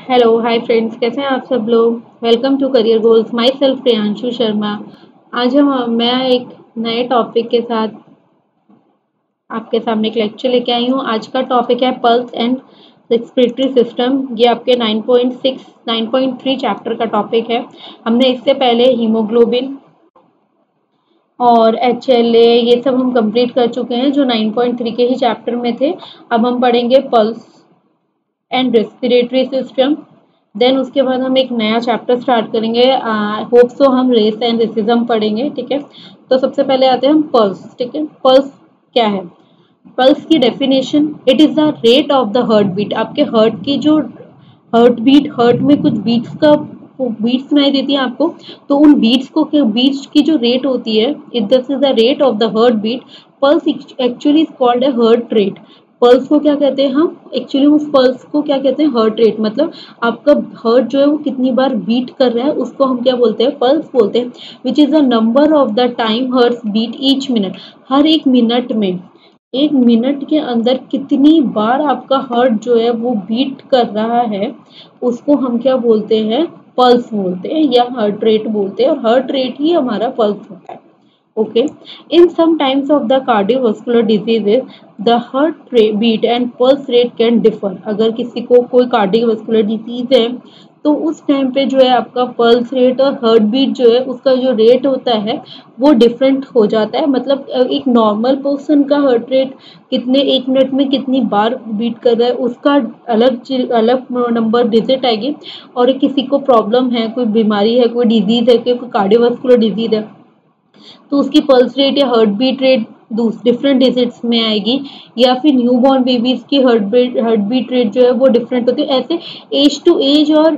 Hello hi friends, कैसे हैं आप सब लोग। Welcome to career goals. Myself Priyanshu Sharma. आज मैं एक नए टॉपिक के साथ आपके सामने एक लेक्चर लेके आई हूँ। आज का टॉपिक है पल्स एंड रेस्पिरेटरी सिस्टम। ये आपके 9.6 9.3 चैप्टर का टॉपिक है। हमने इससे पहले हीमोग्लोबिन और HLA ये सब हम कंप्लीट कर चुके हैं, जो 9.3 के ही चैप्टर में थे। अब हम पढ़ेंगे pulse and respiratory system. Then उसके बाद हम एक नया चैप्टर स्टार्ट करेंगे। होप सो हम रेस एंड रेसिज्म पढ़ेंगे। ठीक है, तो सबसे पहले आते हैं हम पल्स। ठीक है, पल्स क्या है। पल्स की definition, it is the rate of the heart beat. आपके हार्ट की जो हार्ट बीट, हार्ट में कुछ बीट्स सुनाई देती है आपको, तो उन बीट्स की जो रेट होती है, it this is the rate of the heart beat. Pulse actually is called a heart rate. Pulse को क्या कहते हैं हम, एक्चुअली उस पल्स को क्या कहते हैं, हार्ट रेट। मतलब आपका हार्ट जो है वो कितनी बार बीट कर रहा है, उसको हम क्या बोलते हैं, पल्स बोलते हैं। Which is the number of the time heart beat each minute. हर एक मिनट में, एक मिनट के अंदर कितनी बार आपका हार्ट जो है वो बीट कर रहा है, उसको हम क्या बोलते हैं, पल्स बोलते हैं या हार्ट रेट बोलते हैं। और हार्ट रेट ही हमारा पल्स होता है। Okay, in some times of the cardiovascular diseases the heart beat and pulse rate can differ. अगर किसी को कोई कार्डियोवास्कुलर डिजीज है तो उस टाइम पे जो है आपका पल्स रेट और हार्ट बीट जो है उसका जो रेट होता है वो डिफरेंट हो जाता है। मतलब एक नॉर्मल पर्सन का हार्ट रेट कितने एक मिनट में कितनी बार बीट कर रहा है उसका अलग नंबर डिजिट आएगी। और किसी को प्रॉब्लम है, कोई बीमारी है, कोई डिजीज है, कोई कार्डियोवास्कुलर डिजीज है, तो उसकी पल्स रेट या heart beat rate different digits में आएगी। या फिर न्यू बॉर्न बेबीज की हार्ट बीट रेट जो है वो डिफरेंट होती है। ऐसे एज टू एज और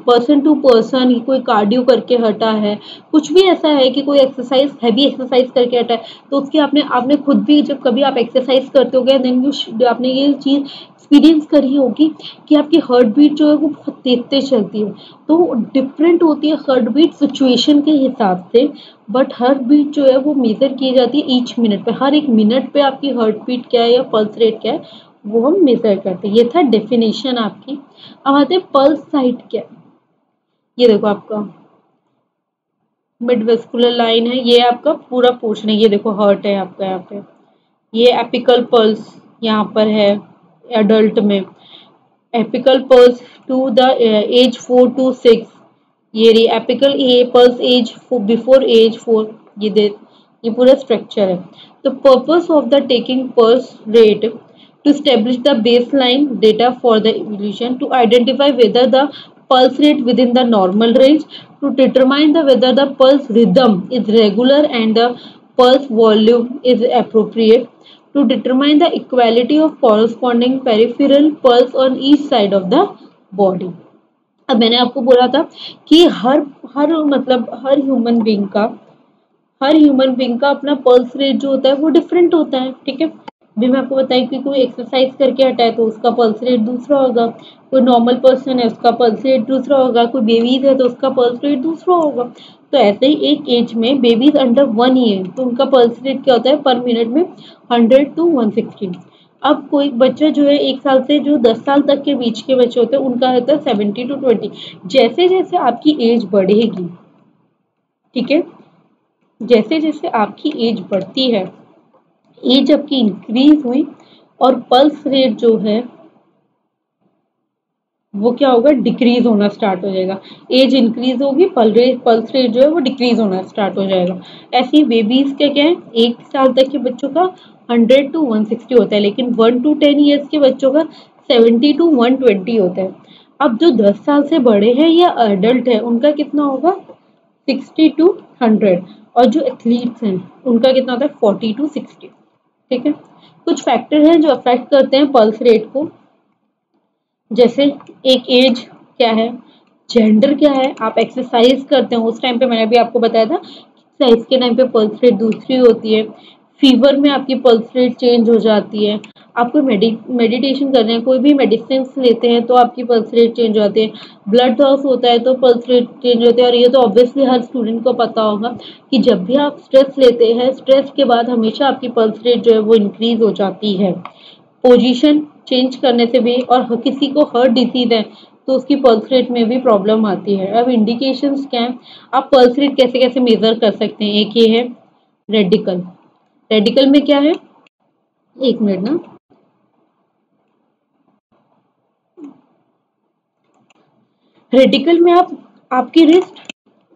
पर्सन टू पर्सन, कोई कार्डियो करके हटा है, कुछ भी ऐसा है कि कोई एक्सरसाइज, हैवी एक्सरसाइज करके हटा है, तो उसकी आपने खुद भी जब कभी आप एक्सरसाइज करते हो गए, देन आपने ये चीज एक्सपीरियंस करी होगी कि आपकी हार्ट बीट जो है वो बहुत तेज तेज चलती है। तो डिफरेंट होती है हार्ट बीट सिचुएशन के हिसाब से, बट हार्ट बीट जो है वो मेजर की जाती है ईच मिनट पे। हर एक मिनट पे आपकी हार्ट बीट क्या है या पल्स रेट क्या है वो हम मेजर करते हैं। ये था डेफिनेशन आपकी। अब आते हैं पल्स साइट क्या है। ये देखो आपका मिड वेस्कुलर लाइन है, ये आपका पूरा पोर्शन है। ये देखो हार्ट है आपका यहाँ पे। ये एपिकल पल्स यहाँ पर है एडल्ट में। Apical pulse to the age 4 to 6। ये रही apical pulse age before age 4। ये पूरा स्ट्रक्चर है। The purpose of the taking pulse rate to establish the baseline data for the evolution, to identify whether the pulse rate within the normal range, to determine the whether the pulse rhythm is regular and the pulse volume is appropriate, to determine the equality of corresponding peripheral pulse on each side of the body। अब मैंने आपको बोला था कि हर human being का अपना pulse rate जो होता है वो डिफरेंट होता है। ठीक है, अभी मैं आपको बताई कि कोई एक्सरसाइज करके हटा है तो उसका पल्स रेट दूसरा होगा, कोई नॉर्मल पर्सन है उसका पल्स रेट दूसरा होगा, कोई बेबीज है तो उसका पल्स रेट दूसरा होगा। तो ऐसे ही एक एज में बेबीज अंडर 1 ईयर तो उनका पल्स रेट क्या होता है पर मिनट में 100 to 160। अब कोई बच्चा जो है 1 साल से जो 10 साल तक के बीच के बच्चे होते हैं उनका रहता है 70 to 20। जैसे जैसे आपकी एज बढ़ेगी, ठीक है, जैसे जैसे आपकी एज बढ़ती है, एज आपकी इंक्रीज हुई और पल्स रेट जो है वो क्या होगा, डिक्रीज होना स्टार्ट हो जाएगा। एज इंक्रीज होगी, पल्स रेट जो है वो डिक्रीज होना स्टार्ट हो जाएगा। ऐसे ही बेबीज का क्या है, 1 साल तक के बच्चों का 100 to 160 होता है, लेकिन 1 to 10 ईयर्स के बच्चों का 70 to 120 होता है। अब जो 10 साल से बड़े हैं या अडल्ट है उनका कितना होगा, 60 to 100। और जो एथलीट्स हैं उनका कितना होता है, 40 to 60। ठीक है, कुछ फैक्टर हैं जो अफेक्ट करते हैं पल्स रेट को, जैसे एक एज क्या है, जेंडर क्या है, आप एक्सरसाइज करते हैं उस टाइम पे, मैंने भी आपको बताया था एक्सरसाइज के टाइम पे पल्स रेट दूसरी होती है। फीवर में आपकी पल्स रेट चेंज हो जाती है। आप कोई मेडिटेशन कर रहे हैं, कोई भी मेडिसिन लेते हैं तो आपकी पल्स रेट चेंज हो जाती है। ब्लड लॉस होता है तो पल्स रेट चेंज होती है। और ये तो ऑब्वियसली हर स्टूडेंट को पता होगा कि जब भी आप स्ट्रेस लेते हैं, स्ट्रेस के बाद हमेशा आपकी पल्स रेट जो है वो इंक्रीज हो जाती है। पोजीशन चेंज करने से भी, और किसी को हार्ट डिजीज है तो उसकी पल्स रेट में भी प्रॉब्लम आती है। अब इंडिकेशंस क्या है, आप पल्स रेट कैसे कैसे मेजर कर सकते हैं। एक ये है रेडिकल। रेडिकल में क्या है, एक मिनट ना, रेडिकल में आप आपकी रिस्ट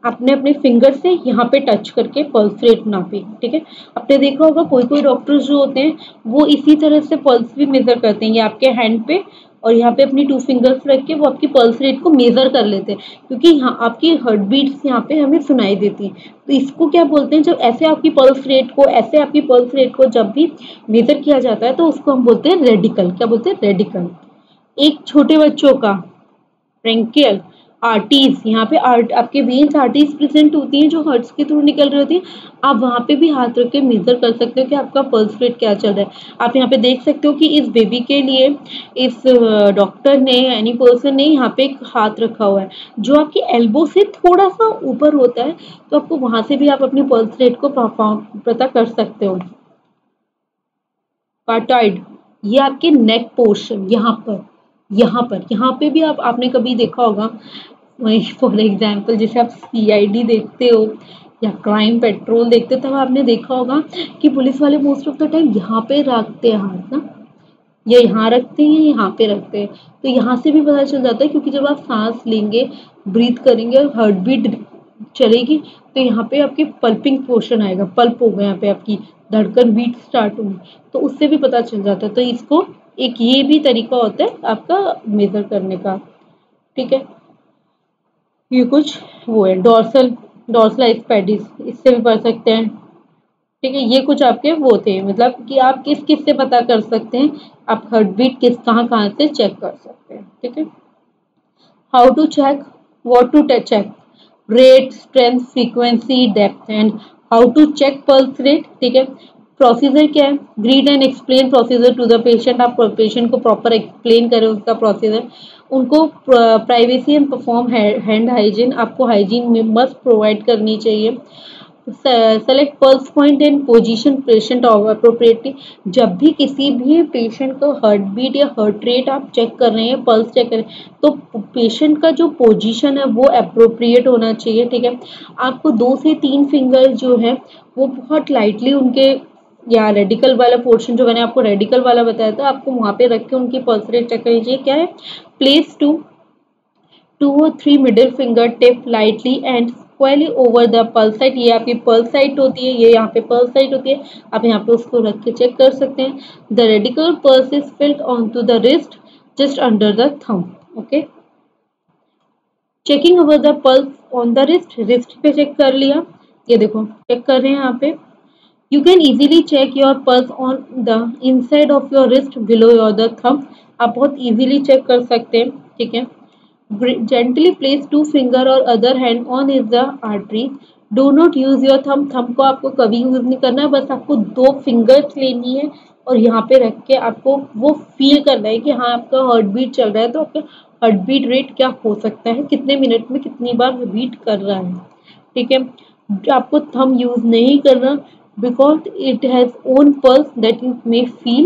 आपने अपने फिंगर से यहाँ पे टच करके पल्स रेट नापी, ठीक है। आपने देखा होगा कोई कोई डॉक्टर्स जो होते हैं वो इसी तरह से पल्स भी मेजर करते हैं, ये आपके हैंड पे और यहाँ पे अपनी 2 फिंगर्स रख के वो आपकी पल्स रेट को मेजर कर लेते हैं, क्योंकि यहाँ आपकी हार्ट बीट्स यहाँ पे हमें सुनाई देती हैं। तो इसको क्या बोलते हैं, जब ऐसे आपकी पल्स रेट को जब भी मेजर किया जाता है तो उसको हम बोलते हैं रेडिकल। क्या बोलते हैं, रेडिकल। एक छोटे बच्चों का ब्रेंकियल आर्टरीज, यहाँ पे आपके वेन्स आर्टरीज प्रेजेंट होती हैं जो हार्ट्स के थ्रू निकल रही होती है। आप वहाँ पे भी हाथ रख के मेजर कर सकते हो कि आपका पल्स रेट क्या चल रहा है। आप यहाँ पे देख सकते हो कि इस बेबी के लिए इस डॉक्टर ने एनी पर्सन ने यहाँ पे एक हाथ रखा हुआ है जो आपकी एल्बो से थोड़ा सा ऊपर होता है, तो आपको वहां से भी आप अपनी पल्स रेट को पता कर सकते हो। कार्टाइड, ये आपके नेक पोर्शन, यहाँ पे भी आपने कभी देखा होगा, फॉर एग्जाम्पल जैसे आप सीआईडी देखते हो या क्राइम पेट्रोल देखते हो, तब आपने देखा होगा कि पुलिस वाले मोस्ट ऑफ द टाइम यहाँ पे रखते हैं हाथ ना, ये यहाँ रखते हैं, यहाँ पे रखते हैं। तो यहाँ से भी पता चल जाता है, क्योंकि जब आप सांस लेंगे, ब्रीथ करेंगे और हार्ट बीट चलेगी तो यहाँ पे आपकी पल्पिंग पोर्शन आएगा, पल्प होगा, यहाँ पे आपकी धड़कन बीट स्टार्ट होगी, तो उससे भी पता चल जाता है। तो इसको एक ये भी तरीका होता है आपका मेजर करने का, ठीक है। ये कुछ वो है डॉर्सलाइज पैडिस, इससे भी पढ़ सकते हैं, ठीक है। ये कुछ आपके वो थे, मतलब कि आप किस किस से पता कर सकते हैं, आप हार्ट बीट किस कहाँ से चेक कर सकते हैं, ठीक है। How to check, what to check, rate, strength, frequency, depth and how to check pulse rate, ठीक है। प्रोसीजर क्या है, read and explain procedure to the patient, आप पेशेंट को प्रॉपर एक्सप्लेन करें उसका प्रोसीजर। उनको privacy and perform hand hygiene, आपको हाइजीन में मस्ट प्रोवाइड करनी चाहिए। Select pulse point and position patient appropriately, जब भी किसी भी पेशेंट को हार्ट बीट या हार्ट रेट आप चेक कर रहे हैं, पल्स चेक कर रहे हैं, तो पेशेंट का जो पोजीशन है वो अप्रोप्रिएट होना चाहिए, ठीक है। आपको 2 से 3 फिंगर जो है वो बहुत लाइटली उनके, या रेडिकल वाला पोर्शन जो मैंने आपको रेडिकल वाला बताया था, आपको वहां पे रख के उनकी पल्स रेट चेक करनी चाहिए। क्या है, place 2 or 3 middle finger tip lightly and स्क्वायरली over the pulse site, ये आपकी पल्स साइट होती है, ये यहाँ पे पल्स साइट होती है, आप यहाँ पे उसको रख के चेक कर सकते हैं। The radical pulse is filled on to the wrist just under the thumb, okay. Checking over the pulse on the wrist पे चेक कर लिया, ये देखो चेक कर रहे हैं यहाँ पे। You can easily check your pulse on the inside of your wrist below your the thumb, आप बहुत easily check कर सकते हैं, ठीक है। Gently place 2 finger or other hand on is the artery. Do not use your thumb. thumb को आपको कभी यूज नहीं करना है, बस आपको 2 फिंगर्स लेनी है और यहाँ पे रख के आपको वो फील करना है कि हाँ आपका हार्ट बीट चल रहा है, तो आपका हार्ट बीट रेट क्या हो सकता है, कितने मिनट में कितनी बार बीट कर रहा है, ठीक है। आपको थंब यूज नहीं करना, because it has own pulse that you may feel,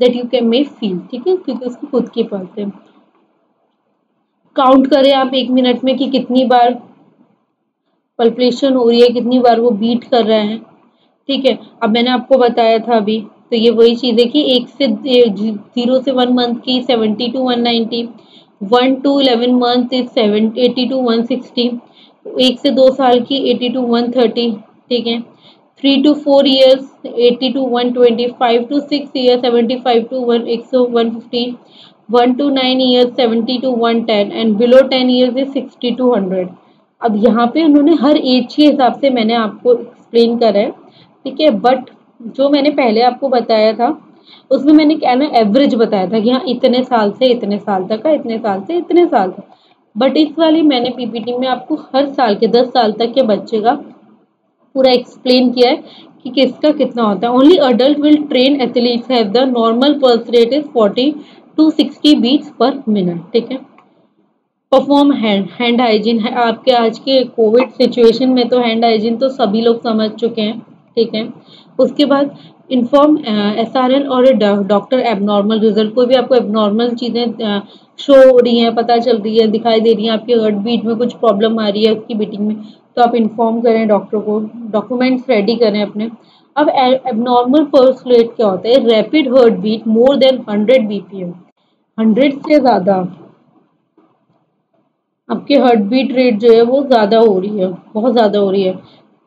ठीक है, क्योंकि उसकी खुद की पल्स है। काउंट करें आप 1 मिनट में कि कितनी बार पल्पेशन हो रही है, कितनी बार वो बीट कर रहा है, ठीक है। अब मैंने आपको बताया था अभी, तो ये वही चीज है कि 0 से 1 मंथ की 70 to 190, 1 to 11 month is 80 to 160, 1 से 2 साल की 80 to 130, ठीक है। 3 to 4 years 80 to 120, 5 to 6 years 75 to 150, 1 to 9 years 70 to 110 and below 10 years is 60 to 100। अब यहाँ पे उन्होंने हर एज के हिसाब से मैंने आपको एक्सप्लेन करा है, ठीक है। बट जो मैंने पहले आपको बताया था उसमें मैंने क्या ना एवरेज बताया था कि हाँ इतने साल से इतने साल तक का, इतने साल से इतने साल तक। बट इस वाली मैंने पीपीटी में आपको हर साल के 10 साल तक के बच्चे का पूरा एक्सप्लेन किया है कि किसका कितना होता है। Only adult will train athletes have the normal pulse rate is 40 to 60 beats per minute, ठीक है। परफॉर्म हैंड हाइजीन है, आपके आज के कोविड सिचुएशन में तो हैंड हाइजीन तो सभी लोग समझ चुके हैं, ठीक है। उसके बाद इन्फॉर्म SRN और डॉक्टर एबनॉर्मल रिजल्ट। कोई भी आपको एबनॉर्मल चीज़ें शो हो रही हैं, पता चल रही है, दिखाई दे रही हैं, आपके हार्ट बीट में कुछ प्रॉब्लम आ रही है उसकी बीटिंग में, तो आप इन्फॉर्म करें डॉक्टर को, डॉक्यूमेंट्स रेडी करें अपने। अब एबनॉर्मल पल्स रेट क्या होता है? Rapid heart beat more than 100 BPM, 100 से ज़्यादा आपकी हार्ट बीट रेट जो है वो ज़्यादा हो रही है, बहुत ज़्यादा हो रही है।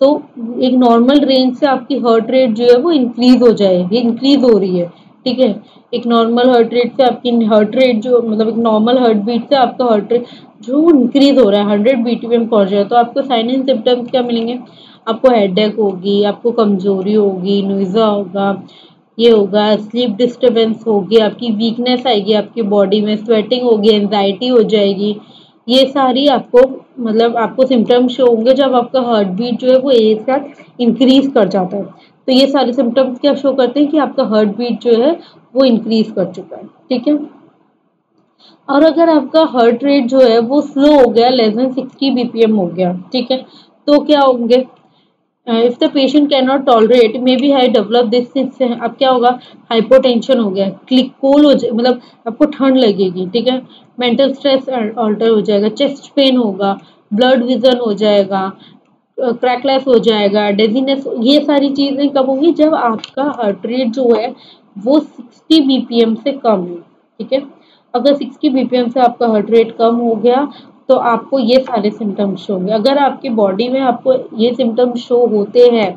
तो एक नॉर्मल रेंज से आपकी हार्ट रेट जो है वो इंक्रीज हो जाएगी, इंक्रीज हो रही है, ठीक है। एक नॉर्मल हार्ट रेट से आपकी हार्ट रेट जो मतलब एक नॉर्मल हार्ट बीट से आपका हार्ट रेट जो इंक्रीज हो रहा है 100 BPM पहुंच जाए, तो आपको साइन एंड सिम्टम्स क्या मिलेंगे? आपको हेडेक होगी, आपको कमजोरी होगी, नोइज़ा होगा, ये होगा, स्लीप डिस्टर्बेंस होगी, आपकी वीकनेस आएगी, आपकी बॉडी में स्वेटिंग होगी, एंजाइटी हो जाएगी। ये सारी आपको मतलब आपको सिम्टम्स शो होंगे जब आपका हार्ट बीट जो है वो एक साथ इंक्रीज कर जाता है। तो ये सारे सिम्टम्स क्या शो करते हैं कि आपका हार्ट बीट जो है वो इंक्रीज कर चुका है, ठीक है। और अगर आपका हार्ट रेट जो है वो स्लो हो गया, लेस देन 60 BPM हो गया, ठीक है, तो क्या होंगे? If the patient can not tolerate may be high develop this, अब क्या होगा? हाइपोटेंशन हो गया, क्लिक कोल हो जाए, मतलब आपको ठंड लगेगी, ठीक है। मेंटल स्ट्रेस ऑल्टर हो जाएगा, चेस्ट पेन होगा, ब्लड विजन हो जाएगा, क्रैकलेस हो जाएगा, डेजीनेस। ये सारी चीजें कब होंगी? जब आपका हार्ट रेट जो है वो 60 BPM से कम है, ठीक है। अगर 60 BPM से आपका हार्ट रेट कम हो गया तो आपको ये सारे सिम्टम्स शो होंगे। अगर आपकी बॉडी में आपको ये सिम्टम्स शो होते हैं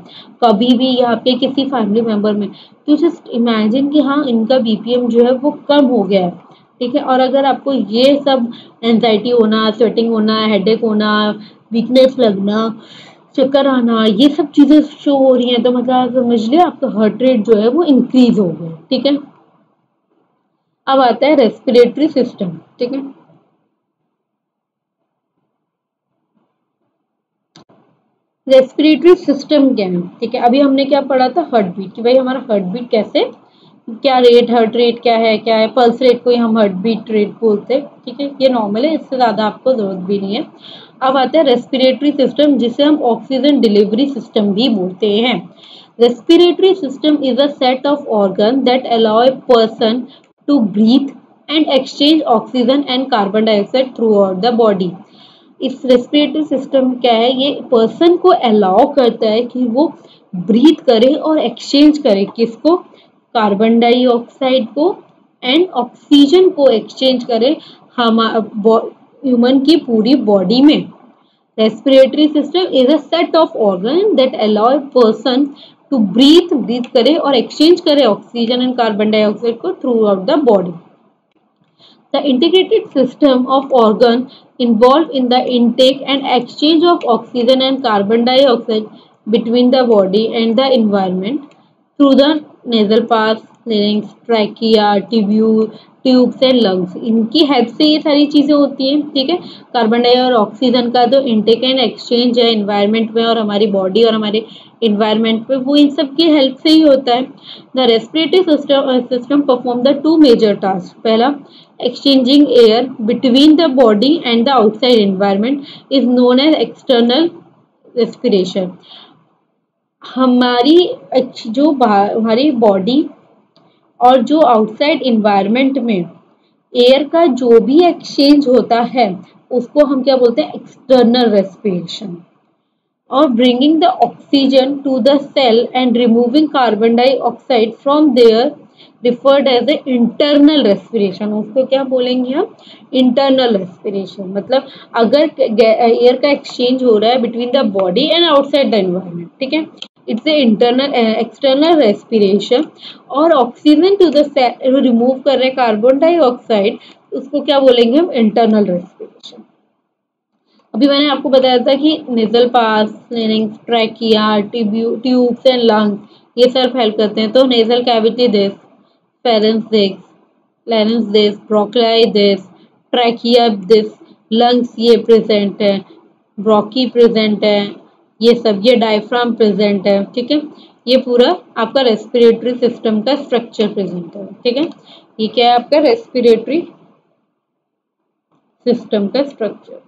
कभी भी या आपके किसी फैमिली मेंबर में, तो जस्ट इमेजिन कि हाँ इनका BPM जो है वो कम हो गया है, ठीक है। और अगर आपको ये सब एंजाइटी होना, स्वेटिंग होना, हेडेक होना, वीकनेस लगना, चक्कर आना, ये सब चीजें शो हो रही हैं, तो मतलब आप समझ लिया आपका हार्ट रेट जो है वो इंक्रीज हो गया, ठीक है। अब आता है रेस्पिरेटरी सिस्टम, ठीक है। रेस्पिरेटरी सिस्टम क्या है? ठीक है, अभी हमने क्या पढ़ा था? हार्ट बीट, कि भाई हमारा हार्ट बीट कैसे, क्या रेट, हार्ट रेट क्या है, पल्स रेट को ही हम हार्ट बीट रेट बोलते हैं, ठीक है। ये नॉर्मल है, इससे ज्यादा आपको जरूरत भी नहीं है। अब आता है रेस्पिरेटरी सिस्टम, जिसे हम ऑक्सीजन डिलीवरी सिस्टम भी बोलते हैं। Respiratory system is a set of organ that allow a person to breathe and exchange oxygen and carbon dioxide throughout the body. इस रेस्पिरेटरी सिस्टम क्या है? ये पर्सन को अलाउ करता है कि वो ब्रीथ करे और एक्सचेंज करे, किसको? कार्बन डाइऑक्साइड को एंड ऑक्सीजन को एक्सचेंज करे हम ह्यूमन की पूरी बॉडी में। Respiratory system is a set of organ that allow a person to breathe करे और एक्सचेंज करे ऑक्सीजन एंड कार्बन डाइऑक्साइड को throughout the body. The integrated system of organs involved in the intake and exchange of oxygen and carbon dioxide between the body and the environment through the nasal pass, larynx, trachea, tubes and lungs, इनकी help से ये सारी चीजें होती हैं, ठीक है। Carbon dioxide और ऑक्सीजन का जो इंटेक एंड एक्सचेंज है एनवायरनमेंट में और हमारी बॉडी और हमारे इन्वायरमेंट में, वो इन सब की हेल्प से ही होता है। The respiratory system perform the two major task. पहला, exchanging air between the body and the outside environment is known as external respiration। हमारी जो हमारी बॉडी और जो आउटसाइड इन्वायरमेंट में एयर का जो भी एक्सचेंज होता है उसको हम क्या बोलते हैं? External respiration. और bringing the oxygen to the cell and removing carbon dioxide from there referred as a internal respiration. उसको क्या बोलेंगे हम? Internal respiration. मतलब अगर एयर का एक्सचेंज हो रहा है between the body and outside the environment, ठीक है, it's a internal external respiration. और oxygen to the cell remove कर रहे कार्बन डाइऑक्साइड, उसको क्या बोलेंगे हम? Internal respiration. अभी मैंने आपको बताया था कि nasal pass, larynx, trachea, tubes and lungs ये सब हेल्प करते हैं। तो nasal cavity this, pharynx this, larynx this, bronchi this, trachea this, lungs ये प्रेजेंट है, ब्रोंकी प्रेजेंट है, ये सब, ये डायफ्राम प्रेजेंट है, ठीक है। ये पूरा आपका रेस्पिरेटरी सिस्टम का स्ट्रक्चर प्रेजेंट है, ठीक है। ये क्या है आपका रेस्पिरेटरी सिस्टम का स्ट्रक्चर,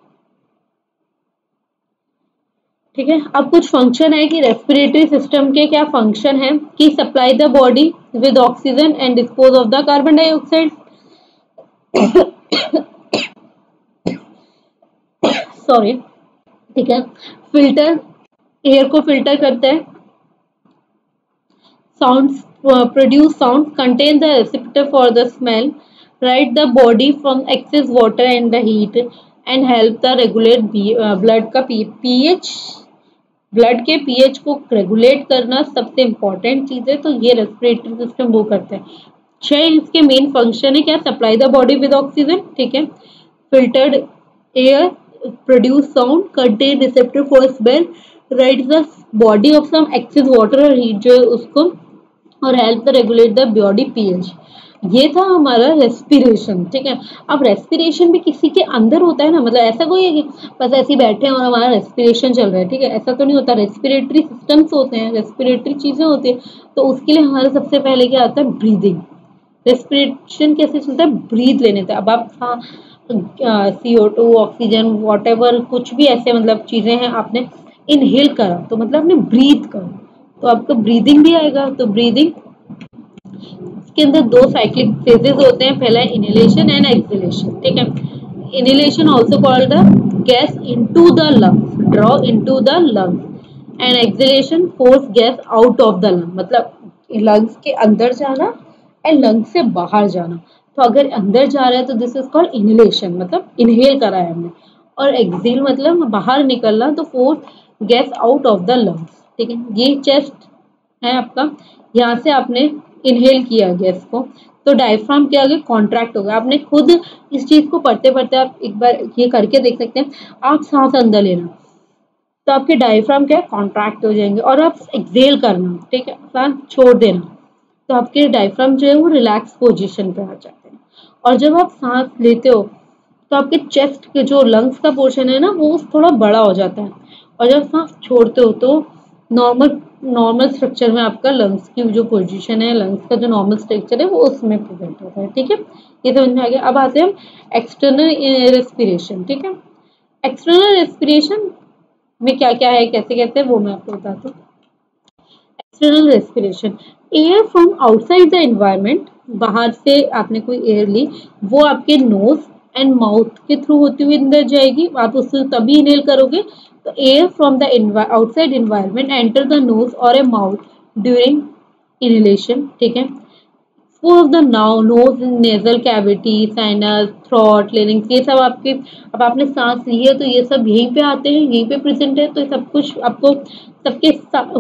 ठीक है। अब कुछ फंक्शन है कि रेस्पिरेटरी सिस्टम के क्या फंक्शन है कि supply the body with oxygen and dispose of the carbon dioxide. Sorry, ठीक है। फिल्टर, एयर को फिल्टर करता है। Sounds produce sounds, contain the receptor for the smell, right the body from excess water and the heat, and help the regulate blood का pH, blood के pH को regulate करना सबसे इम्पोर्टेंट चीज है। तो ये रेस्पिरेटरी सिस्टम वो करता है। 6 इसके मेन फंक्शन है क्या, supply the body with oxygen, ठीक है, filtered air, produce sound, contain receptor for smell, right the body of some excess water और हीट जो है उसको, और help the regulate the body pH. ये था हमारा रेस्पिरेशन, ठीक है। अब रेस्पिरेशन भी किसी के अंदर होता है ना, मतलब ऐसा कोई है कि बस ऐसे ही बैठे हैं और हमारा रेस्पिरेशन चल रहा है, ठीक है, ऐसा तो नहीं होता। रेस्पिरेटरी सिस्टम्स होते हैं, रेस्पिरेटरी चीजें होती है। तो उसके लिए हमारे सबसे पहले क्या आता है, ब्रीदिंग। रेस्पिरेशन कैसे चलता है, ब्रीथ लेने से। अब आप CO2 ऑक्सीजन वॉटेवर कुछ भी ऐसे मतलब चीजें हैं आपने इनहेल करा तो मतलब आपने ब्रीथ करा तो आपका ब्रीदिंग भी आएगा। तो ब्रीदिंग के अंदर 2 साइक्लिक फेजेस होते हैं, पहला है इनहेलेशन एंड एक्सहेलेशन, ठीक है। Inhalation also called the gas into the lungs, draw into the lungs, and exhalation force gas out of the lung, मतलब लंग्स के अंदर जाना एंड लंग्स से बाहर जाना। तो अगर अंदर जा रहा है तो दिस इज कॉल्ड इनहेलेशन, मतलब इनहेल करा है हमने, और एक्सहेल मतलब बाहर निकलना, तो force gas out of the lungs, ठीक है। ये चेस्ट है आपका, यहाँ से आपने इनहेल किया गैस को, तो डायफ्राम क्या हो गया, कॉन्ट्रैक्ट हो गया। आपने खुद इस चीज को पढ़ते पढ़ते आप एक बार ये करके देख सकते हैं। आप सांस अंदर लेना तो आपके डायफ्राम क्या कॉन्ट्रैक्ट हो जाएंगे, और आप एक्सहेल करना, ठीक है, सांस छोड़ देना तो आपके डायफ्राम जो है वो रिलैक्स पोजीशन पे आ जाते हैं। और जब आप सांस लेते हो तो आपके चेस्ट के जो लंग्स का पोर्शन है ना वो थोड़ा बड़ा हो जाता है, और जब सांस छोड़ते हो तो नॉर्मल स्ट्रक्चर में आपका लंग्स की जो पोजीशन है, लंग्स का जो नॉर्मल स्ट्रक्चर है वो उसमें प्रेजेंट होता है, ठीक है। ये समझ में आ गया। अब आते हैं एक्सटर्नल रेस्पिरेशन, ठीक है। एक्सटर्नल रेस्पिरेशन में क्या क्या है, कैसे कैसे, वो मैं आपको बताता हूँ। External respiration, air from outside the environment, बाहर से आपने कोई एयर ली, वो आपके नोज एंड माउथ के थ्रू होती हुई अंदर जाएगी, आप उससे तभी इनहेल करोगे। तो air from the outside environment enter the nose और ए माउथ ड्यूरिंग इनहेलेशन, ठीक है। Four of the nose, nasal cavity, sinus, throat, larynx, ये सब आपके, अब आपने सांस ली है तो ये सब यहीं पे आते हैं, यहीं पे प्रेजेंट है। तो सब कुछ आपको सबके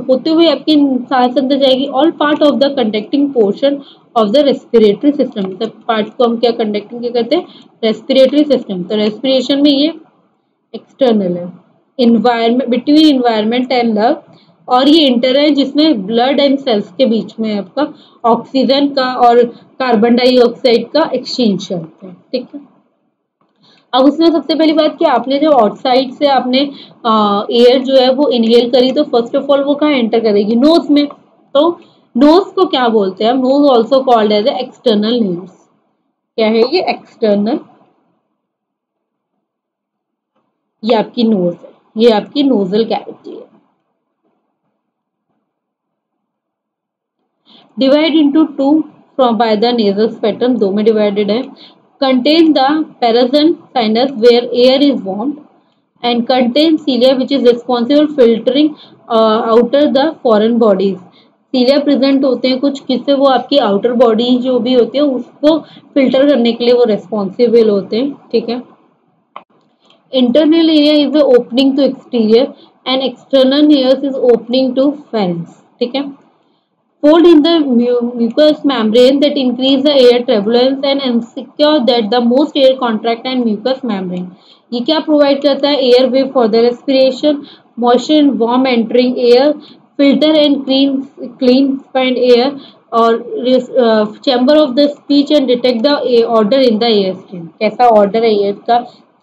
होते हुए आपकी सांस अंदर जाएगी। All part of the conducting portion of the respiratory system, सब पार्ट को हम क्या कंडक्टिंग क्या करते हैं, रेस्पिरेटरी सिस्टम। तो रेस्पिरेशन में ये एक्सटर्नल है, environment, between environment and lung, और ये इंटर है जिसमें ब्लड एंड सेल्स के बीच में आपका ऑक्सीजन का और कार्बन डाइऑक्साइड का एक्सचेंज चलता है, ठीक है। अब उसमें सबसे पहली बात कि आपने जब आउटसाइड से आपने एयर जो है वो इनहेल करी तो फर्स्ट ऑफ ऑल वो कहाँ एंटर करेगी, नोज में। तो नोज को क्या बोलते हैं, nose also called as external nose. क्या है ये, एक्सटर्नल, ये आपकी नोज है, ये आपकी नोजल कैविटी है। Divide into 2 from by the nasal spectrum, 2 में डिवाइडेड है। Contain the paranasal sinus where air is warm, and contain cilia which is responsible filtering outer the foreign bodies. Cilia present होते हैं कुछ, किससे, वो आपकी outer body जो भी होती है उसको फिल्टर करने के लिए वो रिस्पॉन्सिबल होते हैं, ठीक है। Internal area is the opening to exterior and external ears is opening to pharynx, ठीक है। Fold in the mucous membrane that increase the air turbulence and ensure that the most air contract and mucous membrane. ये क्या provide करता है, airway for the respiration, moisture and warm entering air, filter and clean spend air, और chamber of the speech and detect the order in the air stream. कैसा order है air का,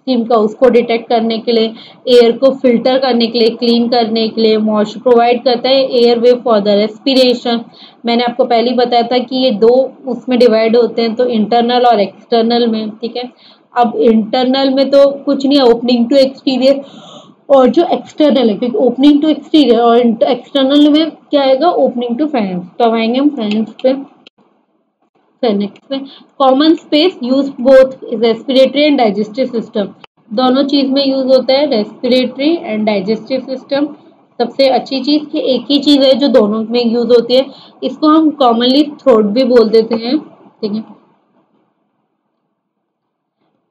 stream का, उसको detect करने के लिए, air को फिल्टर करने के लिए, क्लीन करने के लिए, मॉइस्चर प्रोवाइड करता है, airway for the respiration. मैंने आपको पहले ही बताया था कि ये 2 उसमें डिवाइड होते हैं, तो इंटरनल और एक्सटर्नल में, ठीक है। अब इंटरनल में तो कुछ नहीं है, ओपनिंग टू एक्सटीरियर, और जो एक्सटर्नल है, क्योंकि ओपनिंग टू एक्सटीरियर और एक्सटर्नल में क्या आएगा, ओपनिंग टू फेरेंस। तो आएंगे हम फेरेंस पे। फेरेंस में common space use both respiratory and digestive system, दोनों चीज में यूज होता है, रेस्पिरेटरी एंड डाइजेस्टिव सिस्टम। सबसे अच्छी चीज कि एक ही चीज है जो दोनों में यूज होती है। इसको हम कॉमनली थ्रोट भी बोल देते हैं, ठीक है।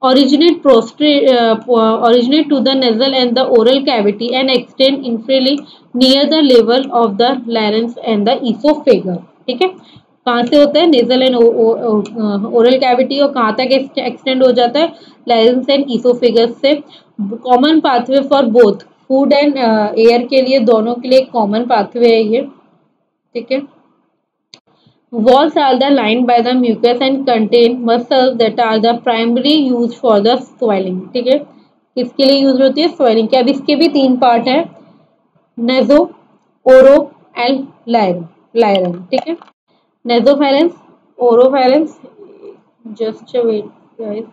Originate to the nasal and the oral cavity and extend inferiorly near the level of the larynx and the esophagus, ठीक है। कहाँ से होता है, नेजल एंड ओरल कैविटी, और कहाँ तक एक्सटेंड हो जाता है, लायरेंस एंड इसोफेगस से। Common pathway for both food and air के लिए, दोनों के लिए कॉमन पाथवे है ये, ठीक है। Walls are the lined by the mucus and contain muscles that are the primary used for the swelling, ठीक है। किसके लिए यूज होती है, swelling के। अब इसके भी तीन पार्ट है, नेजो, ओरो एंड लायरन, ठीक है। Nasopharynx, oropharynx, just wait guys.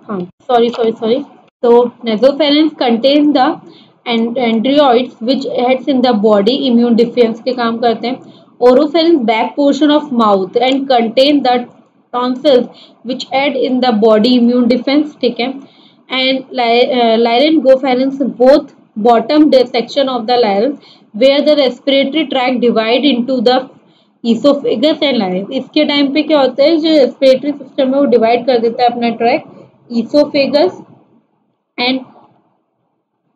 हाँ, सॉरी। तो nasopharynx contains the adenoids which heads in the body, immune defence के काम करते हैं। Oropharynx back portion of mouth and contain the tonsils which aid in the body immune defence, ठीक है। And laryngopharynx both bottom section of the larynx where the respiratory track divide into the oesophagus and larynx. इसके time पे क्या होता है, जो respiratory system है वो डिवाइड कर देता है अपना ट्रैक ईसोफेगस एंड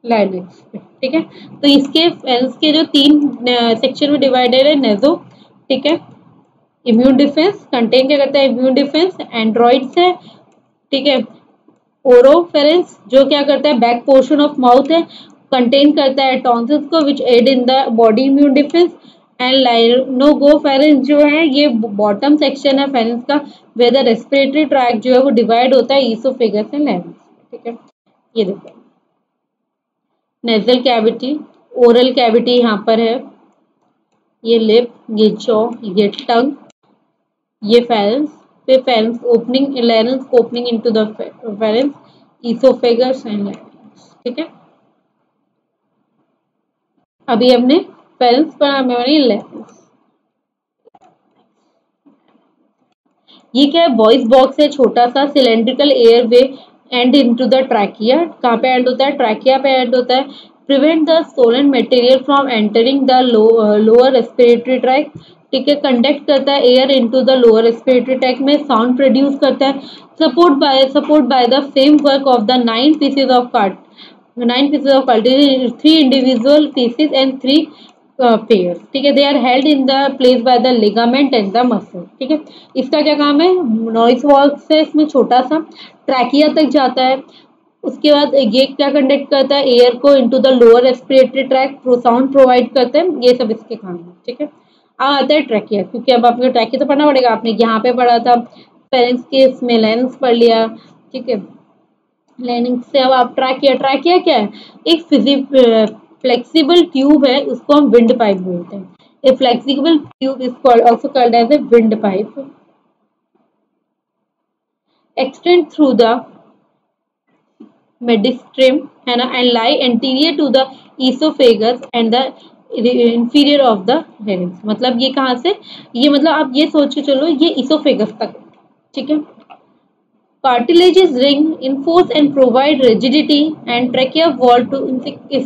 लाइनेक्स, ठीक है। तो इसके जो तीन सेक्शन में डिवाइडेड है, नेजो, ठीक है, इम्यून डिफेंस, कंटेन क्या करता है, इम्यून डिफेंस, एंड्रॉइड्स है, ठीक है। ओरोफेरेंस जो क्या करता है, बैक पोर्शन ऑफ माउथ है, कंटेन करता है टॉन्सिल्स को which aid in the body immune defence. And laryngopharynx जो है ये बॉटम सेक्शन है फेरेंस का, वेयर द रेस्पिरेटरी ट्रैक जो है वो डिवाइड होता है ईसोफेगस एंड लाइनेक्स, ठीक है। ये देखो नेजल कैविटी, ओरल कैविटी यहाँ पर है, ये लिप, ये जॉ, ये टंग, ये फेरेंस, पे pharynx opening, larynx opening into the pharynx, oesophagus and larynx, ठीक है। अभी हमने फेरेंस पढ़ा, हमें लायरेंस। ये क्या है, वॉइस बॉक्स है, छोटा सा cylindrical air way and into the trachea. कहाँ पे एंड होता है, ट्रैकिया पे एंड होता है। Prevent the stolen material from entering the lower respiratory tract, ठीक है। कंडक्ट करता है air into the lower respiratory tract में, साउंड प्रोड्यूस करता है। Support by the framework of the 9 pieces of cartilage, 3 individual pieces and 3 pairs, ठीक है। They are held in the place by the ligament and the muscle, ठीक है। इसका क्या काम है, नॉइस वॉल्स से इसमें छोटा सा ट्रैकिया तक जाता है। उसके बाद ये क्या कंडक्ट करता है, एयर को into the lower respiratory track, sound provide करते हैं, ये सब इसके काम है, ठीक है। अब आता है ट्रैकिया, क्योंकि अब आपको ट्रैकिया तो पढ़ना पड़ेगा, आपने यहाँ पे पढ़ा था फेरेंस के, इसमें लायरेंस पढ़ लिया, ठीक है। लायरेंस से अब आप ट्रैकिया क्या है, एक फ्लेक्सिबल ट्यूब है, उसको हम विंड पाइप बोलते हैं। A flexible tube is also called as a windpipe, extend through the mediastinum है ना, and lie anterior to the esophagus and the inferior of the larynx। मतलब ये कहाँ से, ये मतलब आप ये सोच के चलो, ये इसोफेगस तक, ठीक है। Cartilages ring enforce and provide rigidity and trachea wall to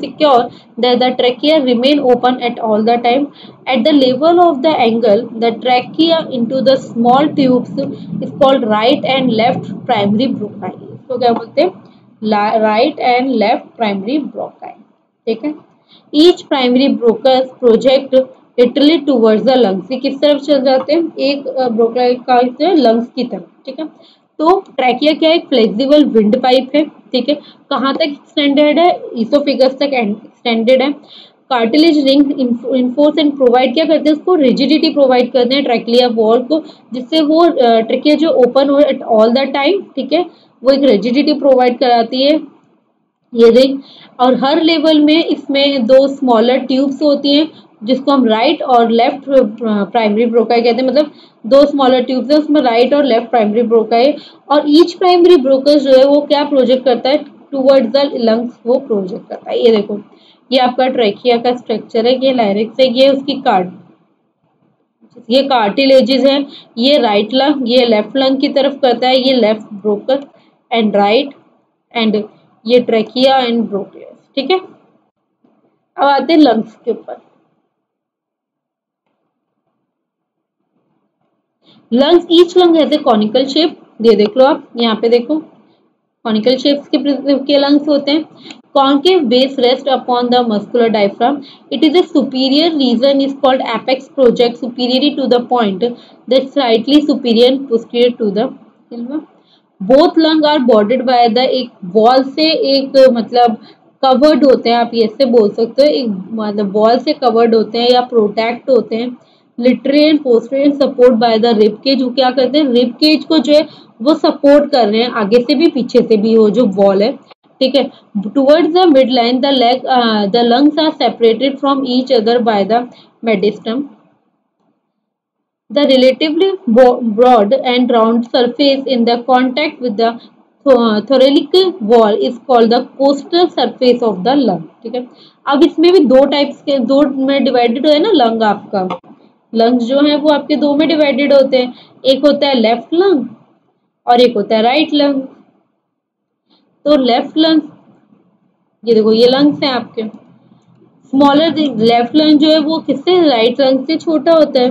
secure that the trachea remain open at all the time. At the level of the angle, the trachea into the small tubes is called right and left primary bronchi। तो क्या बोलते हैं, right and left primary bronchi, ठीक है। Each primary bronchus project literally towards the lungs, ये किस तरफ चल जाते हैं, एक ब्रोंकाई का लंग्स की तरफ, ठीक है। तो ट्रैकिया क्या है, एक फ्लेक्सिबल विंड पाइप है, ठीक है। कहाँ तक एक्सटेंडेड है, इसोफेगस तक एक्सटेंडेड है। Cartilage ring enforce and provide क्या करते हैं, उसको रिजिडिटी प्रोवाइड करते हैं ट्रैकिया वॉल को, जिससे वो ट्रैकिया जो ओपन हो एट ऑल द टाइम, ठीक है, वो एक रिजिडिटी प्रोवाइड कराती है ये रिंग। और हर लेवल में इसमें दो स्मॉलर ट्यूब्स होती हैं जिसको हम राइट और लेफ्ट प्राइमरी ब्रोकाई कहते हैं, मतलब दो स्मॉलर ट्यूब्स है उसमें राइट और लेफ्ट प्राइमरी ब्रोकाई, और ईच प्राइमरी ब्रोकस जो है वो क्या प्रोजेक्ट करता है टूवर्ड्स द लंग्स, वो प्रोजेक्ट करता है। ये देखो ये आपका ट्रैकिया का स्ट्रक्चर है, ये लायरिक्स है, ये उसकी ये कार्टिलेजेस है, ये राइट लंग, ये लेफ्ट लंग की तरफ करता है, ये left Broca's and right, and ये ट्रैकिया एंड ब्रोक्लियस, ठीक है। अब आते हैं लंग्स के ऊपर। Lungs, each lung has a conical shape, ये देख लो आप यहाँ पे देखो कॉनिकल शेप्स के लंग्स होते हैं। Concave base rest upon the muscular diaphragm, it is a superior region is called apex project superiorly to the point that slightly superior posterior to the silva. Both lung are bordered by the, एक wall से एक मतलब covered होते हैं, आप ये से बोल सकते हो, एक मतलब वॉल से कवर्ड होते हैं या प्रोटेक्ट होते हैं laterally and posterior support by the rib cage, जो क्या करते हैं रिब केज को जो है वो सपोर्ट कर रहे हैं आगे से भी पीछे से भी, वो जो वॉल है, ठीक है। Towards the midline the lungs are separated from each other by the mediastinum. The relatively broad and round surface in the contact with the thoracic wall is called the costal surface of the lung, ठीक है। अब इसमें भी दो types के, दो में divided है ना लंग, आपका लंग्स जो है वो आपके दो में डिवाइडेड होते हैं, एक होता है लेफ्ट लंग और एक होता है राइट लंग। तो लेफ्ट लंग, ये देखो ये लंग्स हैं आपके, स्मॉलर लेफ्ट लंग जो है वो किससे, राइट लंग से छोटा होता है।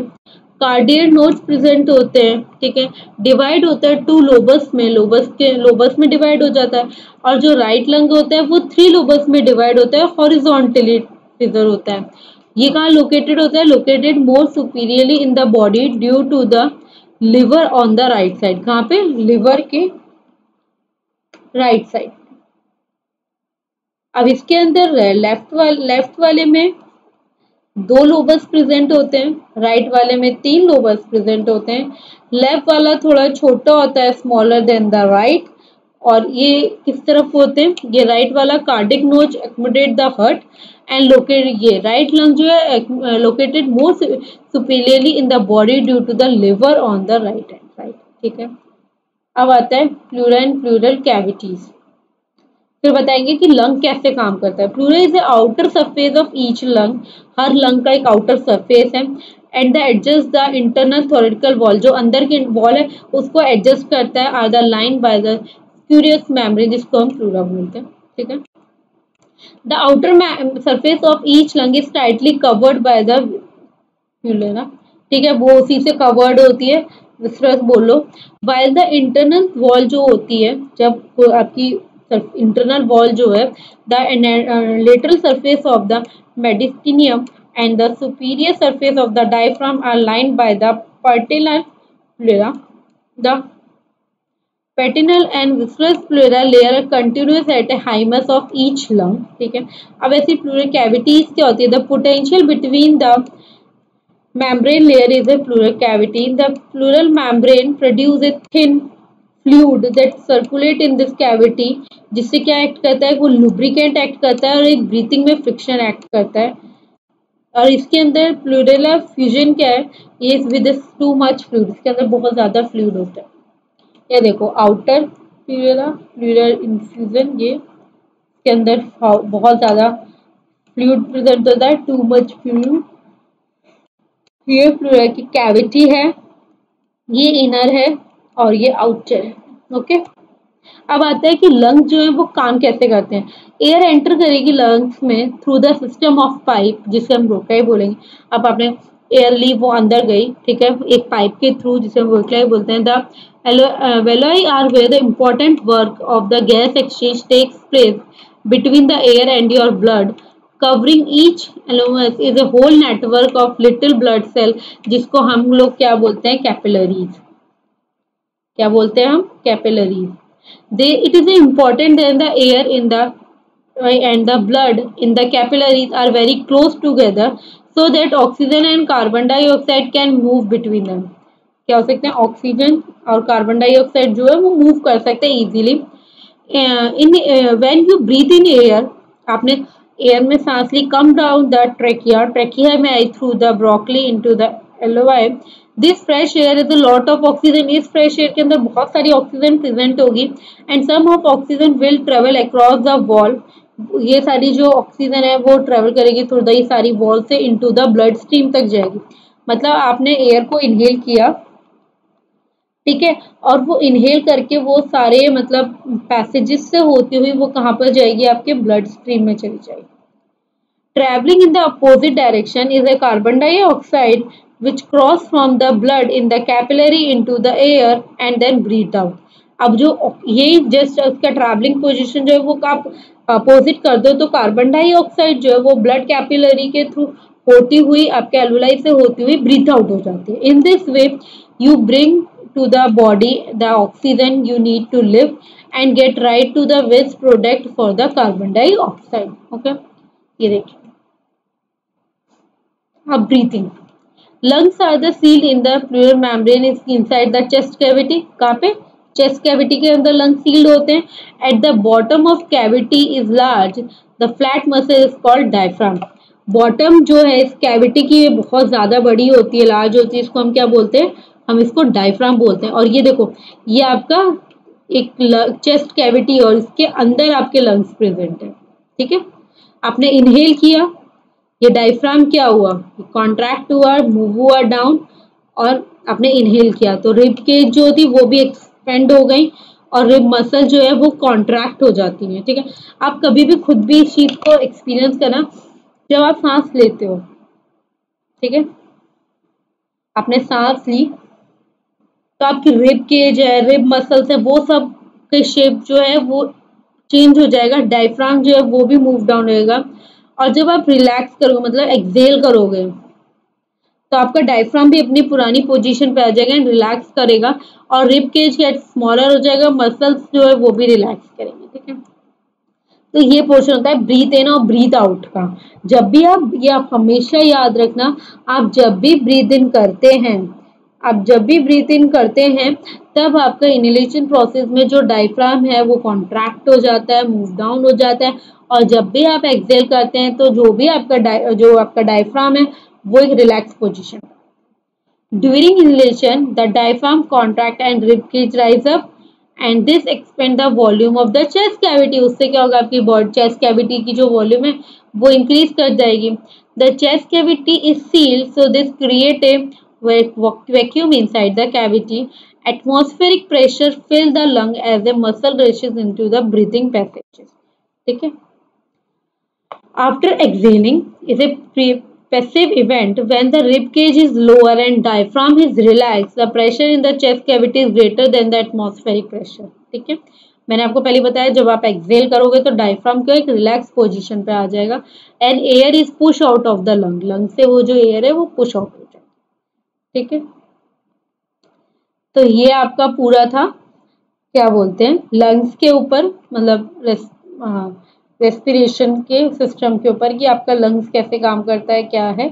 कार्डियल नोड्स प्रेजेंट होते हैं, ठीक है, डिवाइड होता है टू लोबस में, लोबस में डिवाइड हो जाता है, और जो राइट लंग होता है वो थ्री लोबस में डिवाइड होता है, हॉरिजॉन्टली फिजर होता है। ये कहाँ लोकेटेड होता है, located more superiorly in the body due to the liver on the right side, कहाँ पे, लिवर के राइट साइड। अब इसके अंदर लेफ्ट वाले में दो लोबस प्रेजेंट होते हैं, राइट वाले में तीन लोबस प्रेजेंट होते हैं। लेफ्ट वाला थोड़ा छोटा होता है, स्मॉलर देन द राइट, और ये किस तरफ होते हैं, ये राइट वाला cardiac notch accommodate the heart and locate, ये राइट लंग जो है located more superiorly in the body due to the liver on the right hand side, ठीक है। अब आता है प्लूरा एंड प्लूरल कैविटीज, फिर बताएंगे कि लंग कैसे काम करता है। Pleura is the outer surface of each lung, हर लंग का एक आउटर सरफेस है, and the adjust the internal theoretical wall, जो अंदर की वॉल है उसको एडजस्ट करता है, are the line by the curious membrane, जिसको हम प्लूरा बोलते हैं, ठीक है। The outer surface of each lung is tightly covered by the pleura, ठीक है, वो उसी से कवर्ड होती है, विस्रस बोलो। वाइल द इंटरनल वॉल जो होती है, जब आपकी इंटरनल वॉल जो है, the lateral surface of the mediastinum and the superior surface of the diaphragm are lined by the parietal pleura. The parietal and visceral pleura layer continuous at a हाइमस of each lung, ठीक है। अब ऐसी pleural cavities क्या होती है, the potential between the membrane layer is a pleural cavity. The pleural membrane produce a thin fluid that circulate in this cavity, जिससे क्या एक्ट करता है, वो लुब्रिकेंट एक्ट करता है और एक ब्रीथिंग में फ्रिक्शन एक्ट करता है। और इसके अंदर प्लूरेला फ्यूजन क्या है, ये विद टू मच फ्लूइड, इसके अंदर बहुत ज्यादा फ्लूइड होता है। ये देखो आउटर प्लूरेला, प्लूरल इन्फ्यूजन, ये इसके अंदर बहुत ज्यादा फ्लूइड प्रेजेंट होता है, टू मच फ्लूइड। ये प्लूरा की कैविटी है, ये इनर है और ये आउटर है, ओके। अब आता है कि लंग्स जो है वो काम कैसे करते हैं। एयर एंटर करेगी लंग्स में through the system of pipe, जिसे हम ब्रोंकाई बोलेंगे। अब आपने एयर ली, वो अंदर गई, ठीक है, एक पाइप के थ्रू, जिसे हम ब्रोंकाई बोलते हैं। The alveoli are where the important work of the gas exchange takes place between the air and your blood. Covering each alveolus is a whole network of little blood cell, जिसको हम लोग क्या बोलते हैं, capillaries. क्या बोलते हैं हम, capillaries. They, it is important than the air in the and the blood in the capillaries are very close together so that oxygen and carbon dioxide can move between them. क्या हो सकते हैं, oxygen और carbon dioxide जो है वो move कर सकते हैं easily. In when you breathe in air, आपने एयर में सांस ली, come down the trachea, trachea में आई through the bronchi into the alveoli. This fresh air is a lot of oxygen. इस फ्रेश एयर के अंदर बहुत सारी ऑक्सीजन प्रेजेंट होगी and some of oxygen will travel across the wall. ये सारी जो ऑक्सीजन है वो ट्रेवल करेगी थ्रू द सारी वॉल से इनटू द ब्लड स्ट्रीम तक जाएगी. मतलब आपने एयर को इनहेल किया, ठीक है, और वो इनहेल करके वो सारे मतलब पैसेजेस से होती हुई वो कहाँ पर जाएगी, आपके ब्लड स्ट्रीम में चली जाएगी. Traveling in the opposite direction is a carbon dioxide which cross from the blood in the capillary into the air and then breathed out. अब जो ये जस्ट उसका ट्रैवलिंग पोजीशन जो है वो आप अपोजिट कर दो तो कार्बन डाइऑक्साइड जो है वो ब्लड कैपिलरी के थ्रू होती हुई आपके एल्वुलाई से होती हुई ब्रीथ आउट हो जाती है. In this way you bring to the body the oxygen you need to live and get right to the waste product for the carbon dioxide. Okay, ये देखिए. अब breathing. Lungs are the seal in the pleural membrane is inside the chest cavity. कहाँ पे, chest cavity के अंदर lungs sealed होते हैं. At the bottom of cavity is large. The flat muscle is called diaphragm. Bottom जो है इस cavity की बहुत ज़्यादा बड़ी होती है, large होती है, इसको हम क्या बोलते हैं, हम इसको डायफ्राम बोलते हैं. और ये देखो, ये आपका एक चेस्ट कैविटी और इसके अंदर आपके लंग्स प्रेजेंट है. ठीक है, आपने इनहेल किया, ये डायफ्राम क्या हुआ, कॉन्ट्रैक्ट हुआ, मूव हुआ डाउन, और आपने इनहेल किया तो रिब केज जो थी वो भी एक्सपेंड हो गई और रिब मसल जो है वो कॉन्ट्रैक्ट हो जाती है. ठीक है, आप कभी भी खुद भी इस चीज को एक्सपीरियंस करना, जब आप सांस लेते हो, ठीक है, आपने सांस ली तो आपकी रिब केज है, रिब मसल्स है, वो सब के शेप जो है वो चेंज हो जाएगा. डायफ्राम जो है वो भी मूव डाउन होएगा. और जब आप रिलैक्स करोगे मतलब एक्सहेल करोगे तो आपका डायफ्राम भी अपनी पुरानी पोजीशन पे आ जाएगा एंड रिलैक्स करेगा और रिब केज गेट स्मॉलर हो जाएगा, मसल्स जो है वो भी रिलैक्स करेंगे. ठीक है, तो ये पोर्शन होता है ब्रीथ इन और ब्रीथ आउट का. जब भी आप हमेशा याद रखना, आप जब भी ब्रीथ इन करते हैं, आप जब भी ब्रीथ इन करते हैं तब आपका इनहेलेशन प्रोसेस में जो डायफ्राम है वो कॉन्ट्रैक्ट हो जाता है, मूव डाउन हो जाता है. और जब भी आप एक्सहेल करते हैं तो जो आपका डायफ्राम है वो एक relax position. During inhalation the diaphragm contract and rib cage rise up and this expand the volume of the chest cavity. उससे क्या होगा, आपकी बॉडी चेस्ट कैविटी की जो वॉल्यूम है वो इंक्रीज कर जाएगी. The chest cavity is sealed so this create a vacuum inside the cavity. Atmospheric pressure fill the lung as a muscle rushes into the breathing passages. ठीक है, after exhaling is a passive event. When the rib cage is lower and diaphragm is relaxed, the pressure in the chest cavity is greater than the atmospheric pressure. ठीक है, मैंने आपको पहले बताया जब आप एक्सहेल करोगे तो डायफ्राम को एक रिलैक्स पोजीशन पे आ जाएगा and air is push out of the lung. Lung से वो जो एयर है वो पुश आउट हो जाएगा. ठीक है, तो ये आपका पूरा था, क्या बोलते हैं, लंग्स के ऊपर, मतलब रेस्पिरेशन के सिस्टम के ऊपर कि आपका लंग्स कैसे काम करता है, क्या है.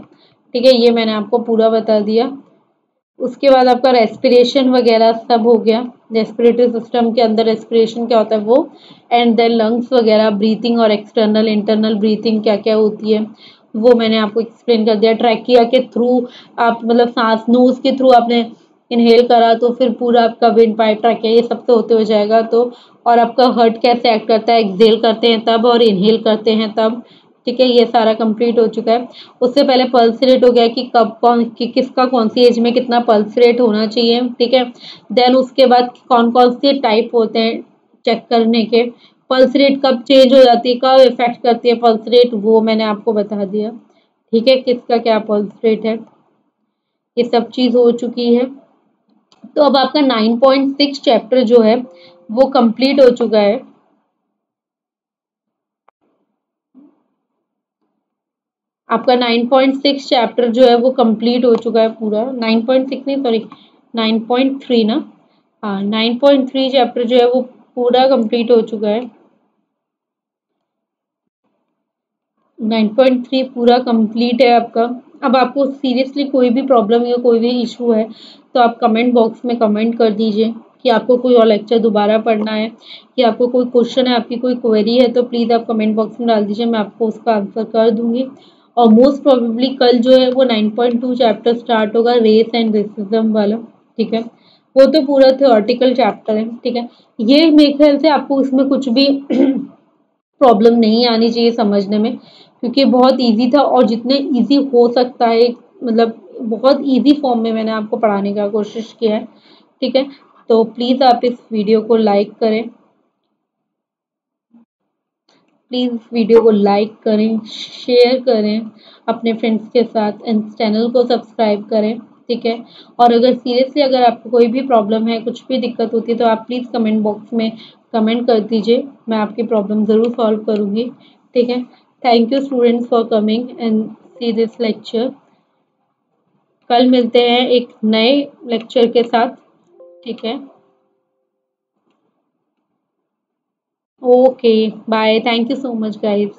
ठीक है, ये मैंने आपको पूरा बता दिया. उसके बाद आपका रेस्पिरेशन वगैरह सब हो गया, रेस्पिरेटरी सिस्टम के अंदर रेस्पिरेशन क्या होता है वो, एंड देन लंग्स वगैरह, ब्रीथिंग और एक्सटर्नल इंटरनल ब्रीथिंग क्या क्या होती है वो मैंने आपको एक्सप्लेन कर दिया. ट्रैकिया के थ्रू आप मतलब सांस नोज के थ्रू आपने इनहेल करा तो फिर पूरा आपका विंड पाइप, ट्रैकिया, ये सब तो होते हो जाएगा. तो और आपका हार्ट कैसे एक्ट करता है, एक्सहेल करते हैं तब और इनहेल करते हैं तब. ठीक है, ये सारा कंप्लीट हो चुका है. उससे पहले पल्स रेट हो गया कि किसका कौन सी एज में कितना पल्स रेट होना चाहिए. ठीक है, देन उसके बाद कौन कौन से टाइप होते हैं चेक करने के, पल्स रेट कब चेंज हो जाती है, कब इफेक्ट करती है पल्स रेट, वो मैंने आपको बता दिया. ठीक है, किसका क्या पल्स रेट है, ये सब चीज हो चुकी है. तो अब आपका 9.6 चैप्टर जो है वो कंप्लीट हो चुका है. आपका 9.6 चैप्टर जो है वो कंप्लीट हो चुका है पूरा. 9.6 नहीं, सॉरी 9.3 ना, हाँ 9.3 चैप्टर जो है वो पूरा कंप्लीट हो चुका है. 9.3 पूरा कंप्लीट है आपका। अब आपको सीरियसली कोई भी प्रॉब्लम या कोई भी इशू है तो आप कमेंट बॉक्स में कमेंट कर दीजिए कि आपको कोई और लेक्चर दोबारा पढ़ना है, कि आपको कोई क्वेश्चन है, आपकी कोई क्वेरी है, तो प्लीज़ आप कमेंट बॉक्स में डाल दीजिए, मैं आपको उसका आंसर कर दूंगी। और मोस्ट प्रोबेबली कल जो है वो 9.2 चैप्टर स्टार्ट होगा, रेस एंड रेसिज्म वाला। ठीक है, वो तो पूरा थ्योरेटिकल चैप्टर है। ठीक है, ये मेरे ख्याल से आपको इसमें कुछ भी प्रॉब्लम नहीं आनी चाहिए समझने में, क्योंकि बहुत इजी था और जितने इजी हो सकता है, मतलब बहुत इजी फॉर्म में मैंने आपको पढ़ाने का कोशिश किया है। ठीक है, तो प्लीज़ आप इस वीडियो को लाइक करें, प्लीज़ वीडियो को लाइक करें, शेयर करें अपने फ्रेंड्स के साथ एंड चैनल को सब्सक्राइब करें। ठीक है, और अगर सीरियसली अगर आपको कोई भी प्रॉब्लम है, कुछ भी दिक्कत होती है, तो आप प्लीज़ कमेंट बॉक्स में कमेंट कर दीजिए, मैं आपकी प्रॉब्लम ज़रूर सॉल्व करूँगी। ठीक है, thank you students for coming and see this lecture. कल मिलते हैं एक नए लेक्चर के साथ। ठीक है, okay bye, thank you so much guys.